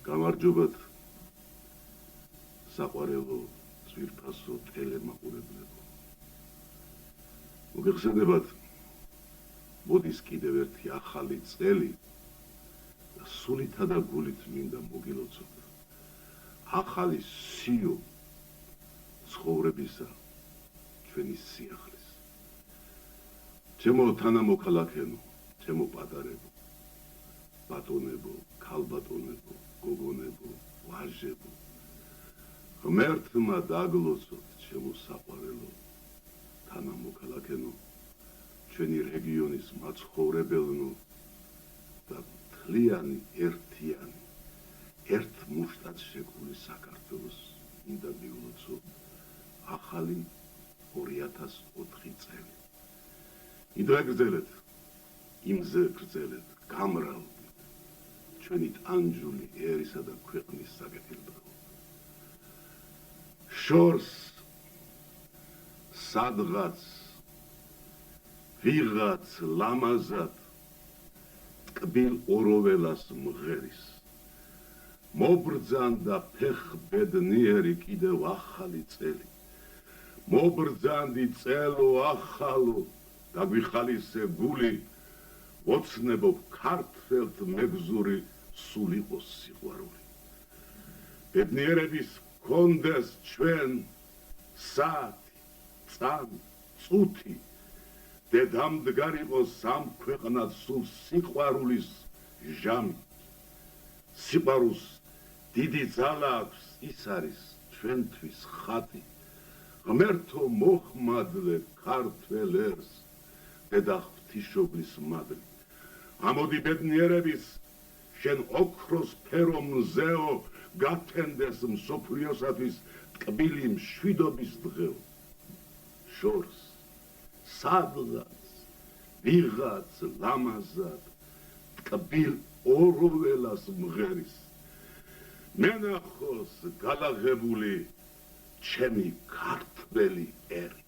გამარჯობათ საყვარელო ძვირფასო ტელემაყურებლებო. მოგეხსენებათ მოდის კიდევ ერთი ახალი წელი და სულითა და გულით მინდა მოგილოცოთ ახალი სიო ცხოვრებისა ჩვენი სიახლის. ჩემო თანამოქალაქენო, ჩემო პატარებო, ბატონებო, ქალბატონებო, გოგონებო, ვაჟებო, ღმერთმა დაგლოცოთ ჩემო საყვარელო თანამოქალაქენო, ჩვენი რეგიონის მაცხოვრებელნო და მთლიანი ერთიანი ერთ მუშტად შეკრული საქართველოს მინდა მივლოცოთ ახალი 2004 წელი. იმდრე გრძელეთ, იმზე გრძელეთ, გამრავლდით ჩვენი ტანჯული ერისა და ქვეყნის საკეთილდღეობით. შორს სადღაც ვიღაც ლამაზად ტკბილ ოროველას მღერის მობრძანდა ფეხ ბედნიერი კიდევ ახალი წელი. მობრძანდი წელო ახალო დაგვიხალისე გული ოცნებობ ქართველთ მეგზური სულ იყოს სიყვარული. ბედნიერების გქონდეს ჩვენ საათი, წამი, წუთი დედამდგარ იყოს ამ ქვეყნად სულ სიყვარულის ჟამი. სიყვარულს დიდი ძალა აქვს, ის არის ჩვენთვის ხატი. ღმერთო მოხმადლე ქართველ ერს დედა ღვთისმშობლის მადლი. ამოდი ბედნიერების შენ ოქროს ფერო მზეო გათენდეს მსოფლიოსათვის ტკბილი მშვიდობის დღეო. შორს სადღაც ვიღაც ლამაზად ტკბილ ოროველას მღერის მენახოს გადაღებული ჩემი ქართველი ერი.